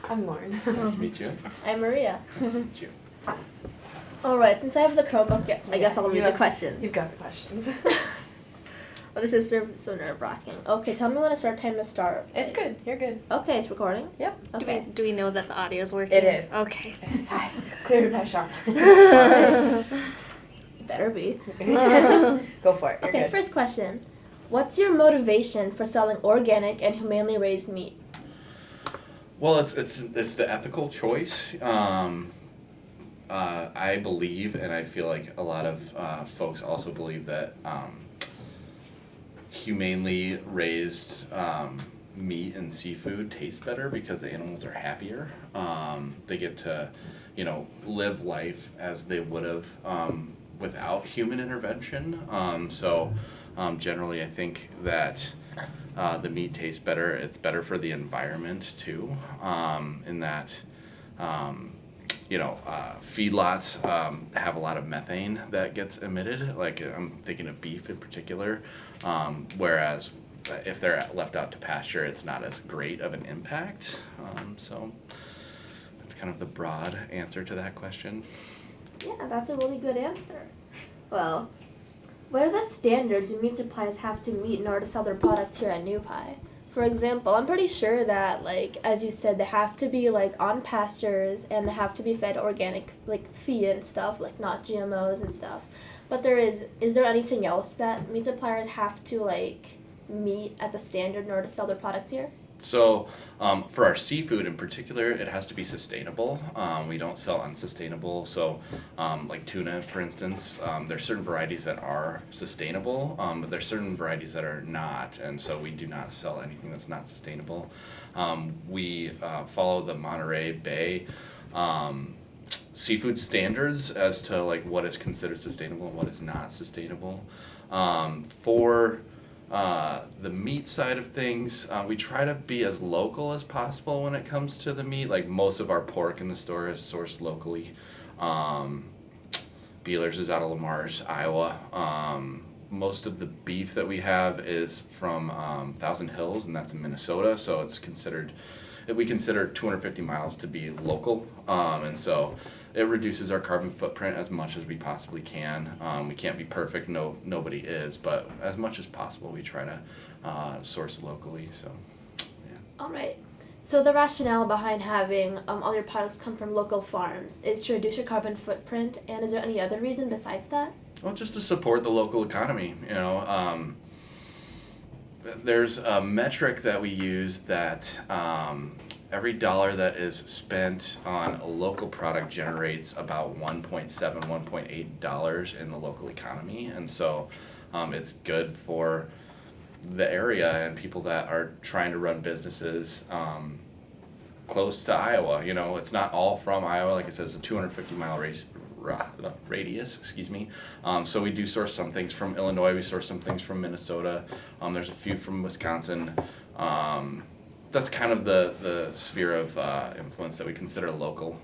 I'm Lauren. Nice to meet you. I'm Maria. Nice to meet you. Alright, since I have the Chromebook, I guess I'll read the questions. You've got the questions. Well, this is so nerve-wracking. Okay, tell me when it's our time to start. It's good. You're good. Okay, it's recording? Yep. Okay. Do we know that the audio is working? It is. Okay. Yes, hi. Clear your pressure. Better be. Go for it. You're Okay, good. first question. What's your motivation for selling organic and humanely raised meat? Well, it's the ethical choice. I believe, and I feel like a lot of folks also believe that humanely raised meat and seafood taste better because the animals are happier. They get to, live life as they would have without human intervention. Generally, I think that the meat tastes better. It's better for the environment too, in that, feedlots have a lot of methane that gets emitted. Like I'm thinking of beef in particular, whereas if they're left out to pasture, it's not as great of an impact. So that's kind of the broad answer to that question. Yeah, that's a really good answer. Well, what are the standards meat suppliers have to meet in order to sell their products here at New Pie? For example, I'm pretty sure that, as you said, they have to be, on pastures and they have to be fed organic, feed and stuff, not GMOs and stuff. But is there anything else that meat suppliers have to, meet as a standard in order to sell their products here? So for our seafood in particular, it has to be sustainable. We don't sell unsustainable. So like tuna, for instance, there's certain varieties that are sustainable, but there's certain varieties that are not. And so we do not sell anything that's not sustainable. We follow the Monterey Bay seafood standards as to what is considered sustainable and what is not sustainable. For the meat side of things, we try to be as local as possible when it comes to the meat. Most of our pork in the store is sourced locally. Beeler's is out of Lamar's, Iowa. Most of the beef that we have is from Thousand Hills, and that's in Minnesota. So we consider 250 miles to be local, and so it reduces our carbon footprint as much as we possibly can. We can't be perfect, nobody is, but as much as possible we try to source locally. So, yeah. All right. So the rationale behind having all your products come from local farms is to reduce your carbon footprint, and is there any other reason besides that? Well, just to support the local economy, there's a metric that we use that every dollar that is spent on a local product generates about $1.7, $1.8 in the local economy. And so it's good for the area and people that are trying to run businesses close to Iowa. It's not all from Iowa. Like I said, it's a 250-mile radius, so we do source some things from Illinois, we source some things from Minnesota, there's a few from Wisconsin. That's kind of the sphere of influence that we consider local.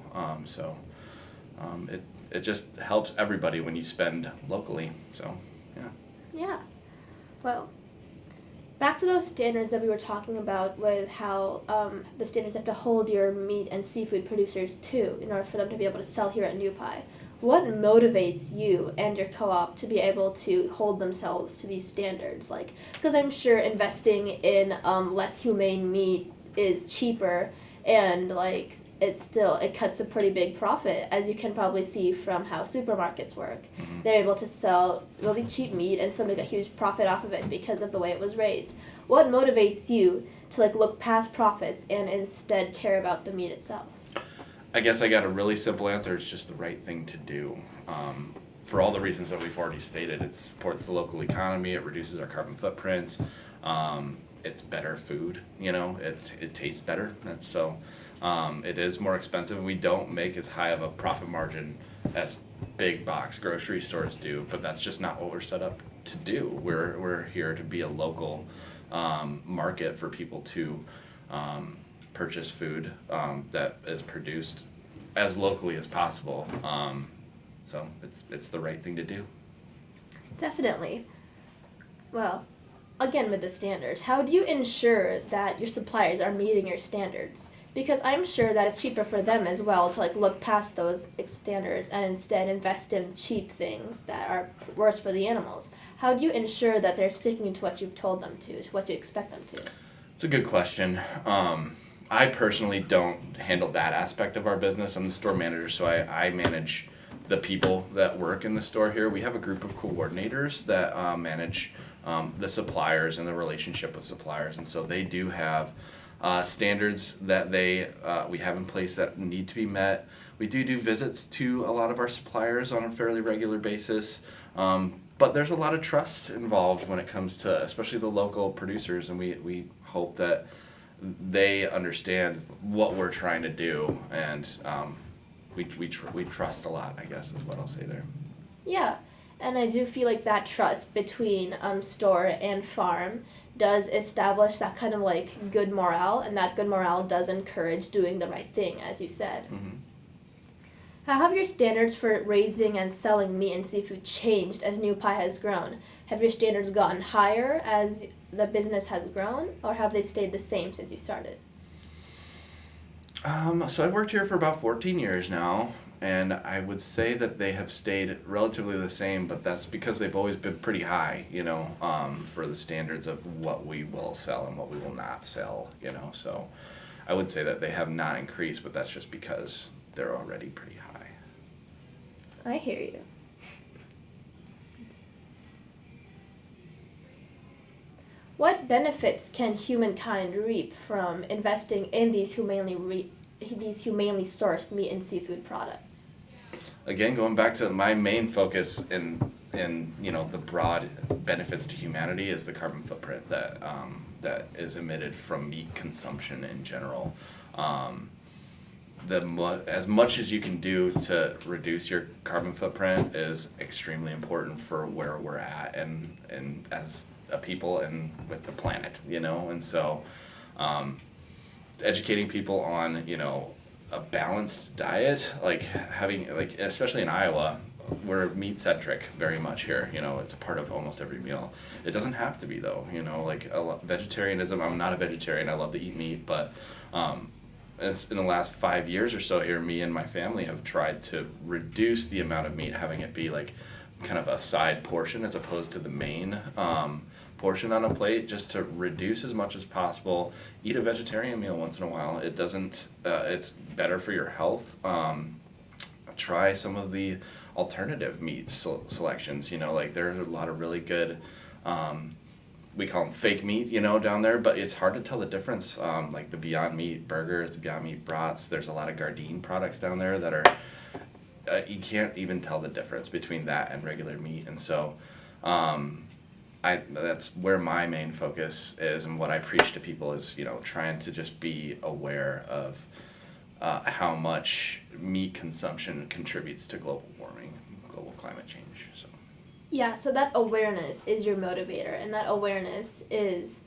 It just helps everybody when you spend locally. So, yeah. Yeah. Well, back to those standards that we were talking about with how the standards have to hold your meat and seafood producers too in order for them to be able to sell here at New Pie. What motivates you and your co-op to be able to hold themselves to these standards? Because I'm sure investing in less humane meat is cheaper, and it cuts a pretty big profit, as you can probably see from how supermarkets work. Mm-hmm. They're able to sell really cheap meat and still make a huge profit off of it because of the way it was raised. What motivates you to look past profits and instead care about the meat itself? I guess I got a really simple answer. It's just the right thing to do. For all the reasons that we've already stated, it supports the local economy, it reduces our carbon footprint, it's better food, it tastes better. It is more expensive. We don't make as high of a profit margin as big box grocery stores do, but that's just not what we're set up to do. We're here to be a local market for people to purchase food that is produced as locally as possible. So it's the right thing to do. Definitely. Well, again with the standards, how do you ensure that your suppliers are meeting your standards? Because I'm sure that it's cheaper for them as well to like look past those standards and instead invest in cheap things that are worse for the animals. How do you ensure that they're sticking to what you've told them to what you expect them to? It's a good question. I personally don't handle that aspect of our business. I'm the store manager, so I manage the people that work in the store here. We have a group of coordinators that manage the suppliers and the relationship with suppliers, and so they do have standards that we have in place that need to be met. We do visits to a lot of our suppliers on a fairly regular basis, but there's a lot of trust involved when it comes to especially the local producers, and we hope that they understand what we're trying to do, and we trust a lot, I guess is what I'll say there. Yeah, and I do feel like that trust between store and farm does establish that kind of like good morale, and that good morale does encourage doing the right thing, as you said. Mm-hmm. How have your standards for raising and selling meat and seafood changed as New Pie has grown? Have your standards gotten higher as the business has grown, or have they stayed the same since you started? So I've worked here for about 14 years now, and I would say that they have stayed relatively the same, but that's because they've always been pretty high, for the standards of what we will sell and what we will not sell, So I would say that they have not increased, but that's just because they're already pretty high. I hear you. What benefits can humankind reap from investing in these humanely sourced meat and seafood products? Again, going back to my main focus in the broad benefits to humanity is the carbon footprint that is emitted from meat consumption in general. As much as you can do to reduce your carbon footprint is extremely important for where we're at and as a people and with the planet, and so educating people on a balanced diet, like having especially in Iowa, we're meat centric very much here. It's a part of almost every meal. It doesn't have to be though. Vegetarianism. I'm not a vegetarian. I love to eat meat, but it's in the last 5 years or so here, me and my family have tried to reduce the amount of meat, having it be like kind of a side portion as opposed to the main portion on a plate, just to reduce as much as possible. Eat a vegetarian meal once in a while. It doesn't, it's better for your health. Try some of the alternative meat selections, there's a lot of really good, we call them fake meat, down there, but it's hard to tell the difference. Like the Beyond Meat burgers, the Beyond Meat brats, there's a lot of Gardein products down there that are, you can't even tell the difference between that and regular meat. And so, that's where my main focus is, and what I preach to people is, trying to just be aware of how much meat consumption contributes to global warming, global climate change. So. Yeah, so that awareness is your motivator, and that awareness is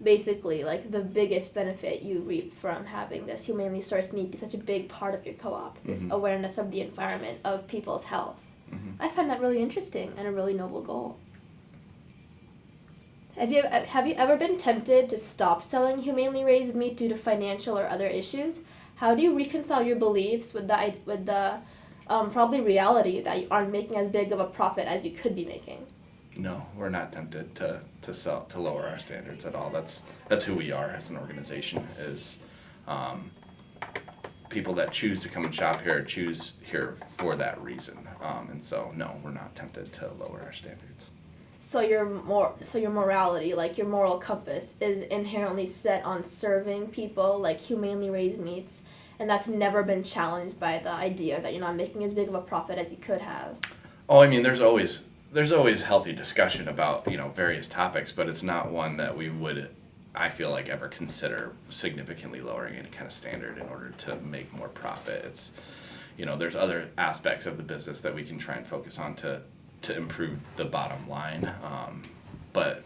basically like the biggest benefit you reap from having this humanely sourced meat be such a big part of your co-op, this Mm-hmm. awareness of the environment, of people's health. Mm-hmm. I find that really interesting and a really noble goal. Have you ever been tempted to stop selling humanely raised meat due to financial or other issues? How do you reconcile your beliefs with the probably reality that you aren't making as big of a profit as you could be making? No, we're not tempted to lower our standards at all. That's who we are as an organization, is people that choose to come and shop here choose here for that reason. And so no, we're not tempted to lower our standards. So your morality, like your moral compass, is inherently set on serving people like humanely raised meats, and that's never been challenged by the idea that you're not making as big of a profit as you could have. Oh, I mean, there's always healthy discussion about various topics, but it's not one that we would, I feel like, ever consider significantly lowering any kind of standard in order to make more profit. It's there's other aspects of the business that we can try and focus on to improve the bottom line, but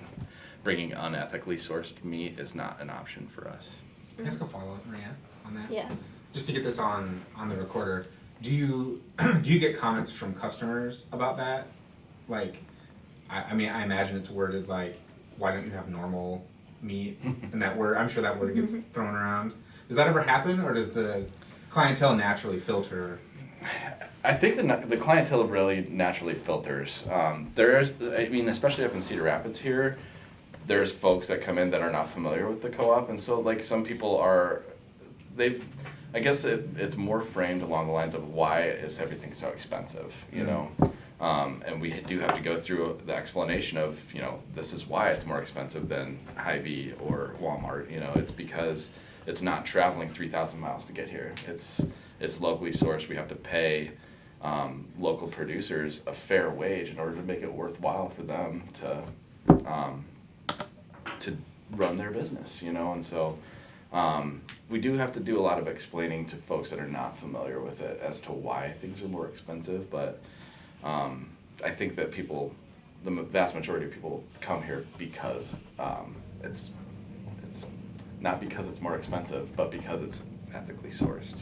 bringing unethically sourced meat is not an option for us. Can I ask a follow-up, Maria, on that? Yeah. Just to get this on the recorder, do you get comments from customers about that? Like, I mean, I imagine it's worded like, why don't you have normal meat? And that word, I'm sure that word gets thrown around. Does that ever happen, or does the clientele naturally filter? I think the clientele really naturally filters. Especially up in Cedar Rapids here, there's folks that come in that are not familiar with the co-op, and so like some people I guess it's more framed along the lines of why is everything so expensive, you know? And we do have to go through the explanation of, this is why it's more expensive than Hy-Vee or Walmart, it's because it's not traveling 3,000 miles to get here. It's locally sourced. We have to pay local producers a fair wage in order to make it worthwhile for them to run their business, and so we do have to do a lot of explaining to folks that are not familiar with it as to why things are more expensive, but I think that the vast majority of people come here because it's not because it's more expensive, but because it's ethically sourced,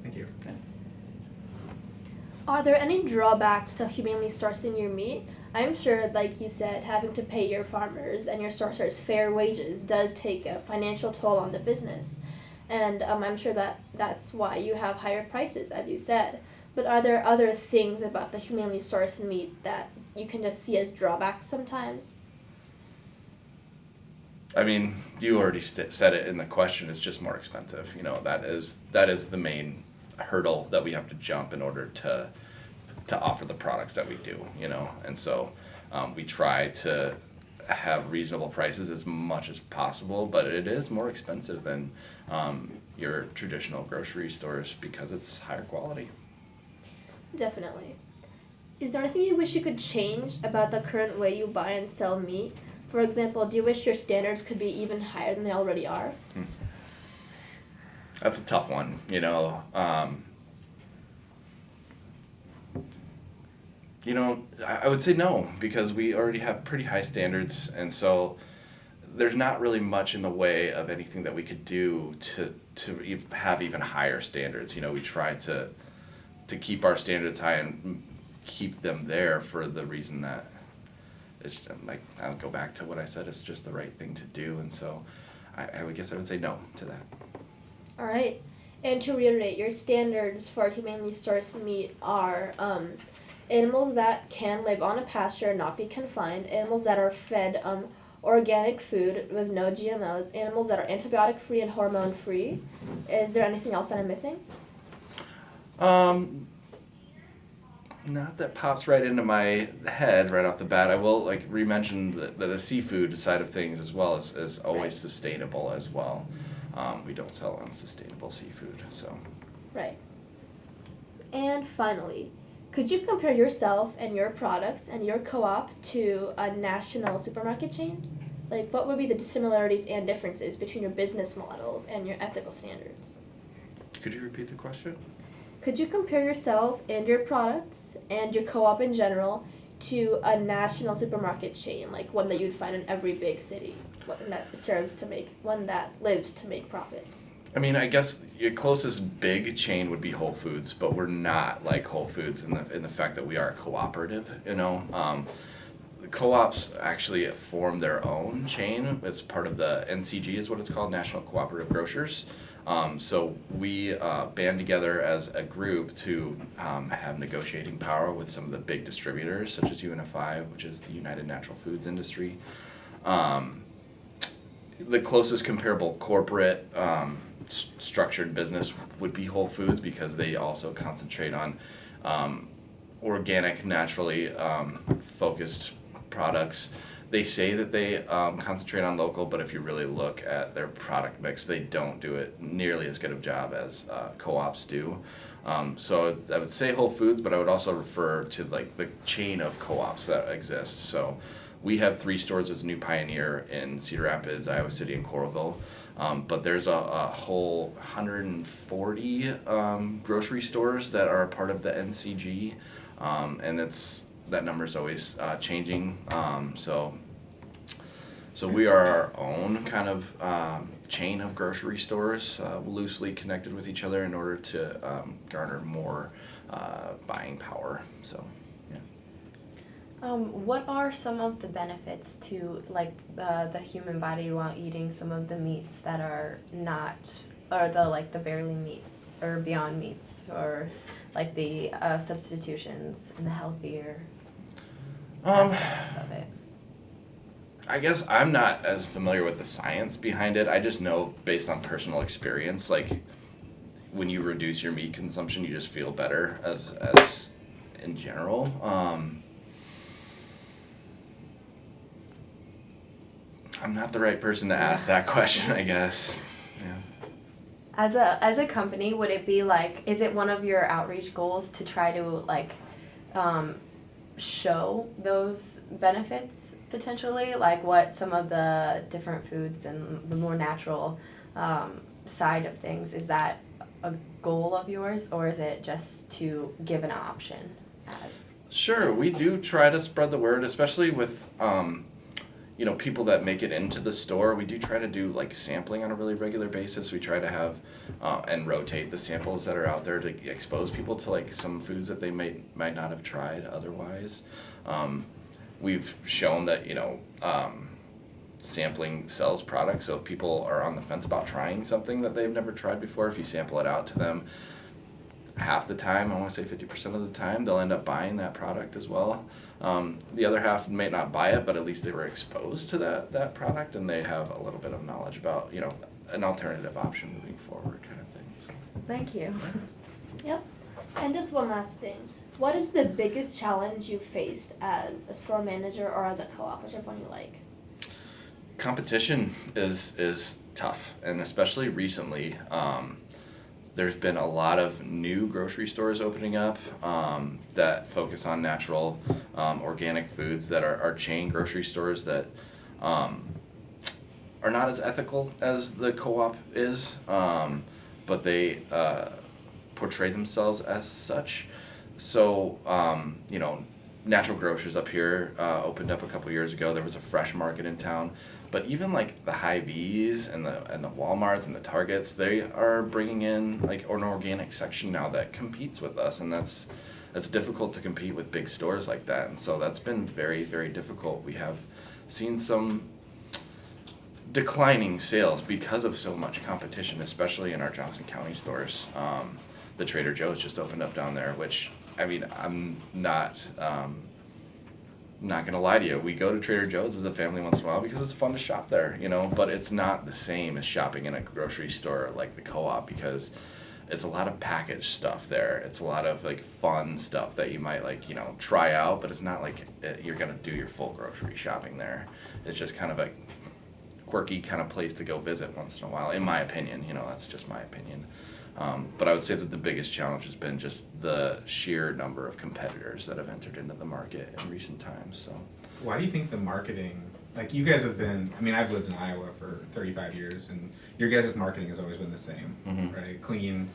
Thank you. Yeah. Are there any drawbacks to humanely sourcing your meat? I'm sure, like you said, having to pay your farmers and your sourcers fair wages does take a financial toll on the business. And I'm sure that's why you have higher prices, as you said. But are there other things about the humanely sourced meat that you can just see as drawbacks sometimes? I mean, you already said it in the question. It's just more expensive. That is the main hurdle that we have to jump in order to offer the products that we do. And so we try to have reasonable prices as much as possible, but it is more expensive than your traditional grocery stores because it's higher quality. Definitely. Is there anything you wish you could change about the current way you buy and sell meat? For example, do you wish your standards could be even higher than they already are? That's a tough one, I would say no, because we already have pretty high standards, and so there's not really much in the way of anything that we could do to have even higher standards. We try to keep our standards high and keep them there for the reason that it's like, I'll go back to what I said, it's just the right thing to do, and so I would say no to that. All right. And to reiterate, your standards for humanely sourced meat are animals that can live on a pasture and not be confined, animals that are fed organic food with no GMOs, animals that are antibiotic free and hormone free. Is there anything else that I'm missing? Not that pops right into my head right off the bat. I will re-mention the seafood side of things as well as always sustainable as well. We don't sell unsustainable seafood, so. Right. And finally, could you compare yourself and your products and your co-op to a national supermarket chain? What would be the similarities and differences between your business models and your ethical standards? Could you repeat the question? Could you compare yourself and your products and your co-op in general to a national supermarket chain, one that you'd find in every big city, one that lives to make profits? I mean, I guess your closest big chain would be Whole Foods, but we're not like Whole Foods in the fact that we are a cooperative, The co-ops actually form their own chain as part of the NCG is what it's called, National Cooperative Grocers. So we band together as a group to have negotiating power with some of the big distributors, such as UNFI, which is the United Natural Foods Industry. The closest comparable corporate structured business would be Whole Foods because they also concentrate on organic, naturally focused products. They say that they concentrate on local, but if you really look at their product mix, they don't do it nearly as good of a job as co-ops do. So I would say Whole Foods, but I would also refer to the chain of co-ops that exist. So we have 3 stores as New Pioneer in Cedar Rapids, Iowa City, and Coralville. But there's a whole 140 grocery stores that are a part of the NCG, and that number is always changing. So we are our own kind of chain of grocery stores, loosely connected with each other in order to garner more buying power. So, yeah. What are some of the benefits to like the human body while eating some of the meats that are not, or the barely meat or beyond meats, or like the substitutions and the healthier aspects of it? I guess I'm not as familiar with the science behind it. I just know based on personal experience, like when you reduce your meat consumption, you just feel better as in general. I'm not the right person to ask that question, I guess. Yeah. As a company, would it be like, is it one of your outreach goals to try to like show those benefits potentially, like what some of the different foods and the more natural side of things, is that a goal of yours, or is it just to give an option as? Sure, we do try to spread the word, especially with people that make it into the store. We do try to do like sampling on a really regular basis. We try to have and rotate the samples that are out there to expose people to like some foods that they might not have tried otherwise. We've shown that sampling sells products. So if people are on the fence about trying something that they've never tried before, if you sample it out to them, half the time, I want to say 50% of the time, they'll end up buying that product as well. The other half may not buy it, but at least they were exposed to that product, and they have a little bit of knowledge about an alternative option moving forward, kind of thing. So. Thank you. Yep. And just one last thing. What is the biggest challenge you faced as a store manager or as a co-op, whichever one you like? Competition is tough, and especially recently. There's been a lot of new grocery stores opening up that focus on natural, organic foods that are chain grocery stores that are not as ethical as the co-op is, but they portray themselves as such. So, Natural Grocers up here opened up a couple years ago. There was a fresh market in town. But even like the Hy-Vees and the Walmarts and the Targets, they are bringing in like an organic section now that competes with us, and that's difficult to compete with big stores like that. And so that's been very, very difficult. We have seen some declining sales because of so much competition, especially in our Johnson County stores. The Trader Joe's just opened up down there, which I'm not gonna lie to you, we go to Trader Joe's as a family once in a while because it's fun to shop there, but it's not the same as shopping in a grocery store like the co-op, because it's a lot of packaged stuff there. It's a lot of like fun stuff that you might try out, but it's not like you're gonna do your full grocery shopping there. It's just kind of a quirky kind of place to go visit once in a while, in my opinion. That's just my opinion. But I would say that the biggest challenge has been just the sheer number of competitors that have entered into the market in recent times. So, why do you think the marketing, like you guys have been, I've lived in Iowa for 35 years, and your guys' marketing has always been the same, right? Clean,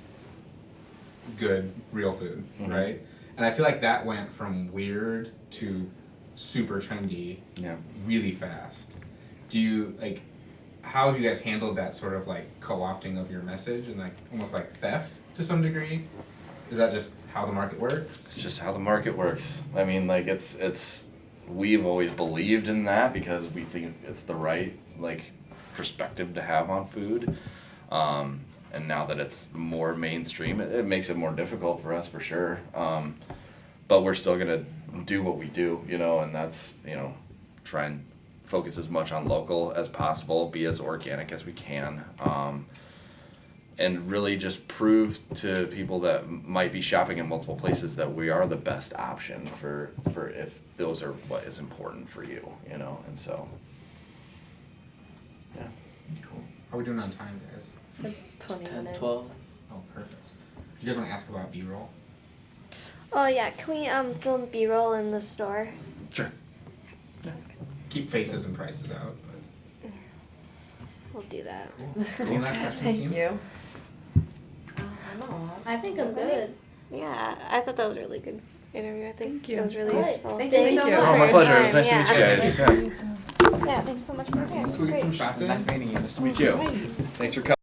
good, real food, right? And I feel like that went from weird to super trendy really fast. Do you, how have you guys handled that sort of co-opting of your message and almost like theft to some degree? Is that just how the market works? It's just how the market works. It's we've always believed in that because we think it's the right perspective to have on food. And now that it's more mainstream, it makes it more difficult for us for sure. But we're still gonna do what we do, and that's try and focus as much on local as possible, be as organic as we can, and really just prove to people that might be shopping in multiple places that we are the best option for if those are what is important for you, and so, yeah. Cool. How are we doing on time, guys? 20 10, minutes. 12. Oh, perfect. You guys want to ask about B-roll? Oh yeah, can we film B-roll in the store? Sure. Keep faces and prices out. But We'll do that. cool. Any last questions, Thank team? you. I don't know. I think I'm good. Yeah, I thought that was a really good interview. I think Thank you. it was really Great. useful. Thank you Thanks so so much. much Oh, for my your pleasure. It was time. nice to meet you Yeah. guys. Yeah. Yeah, thanks so much for your time. Let's go get some shots in. Nice meeting you. Nice to meet you. Thanks for coming.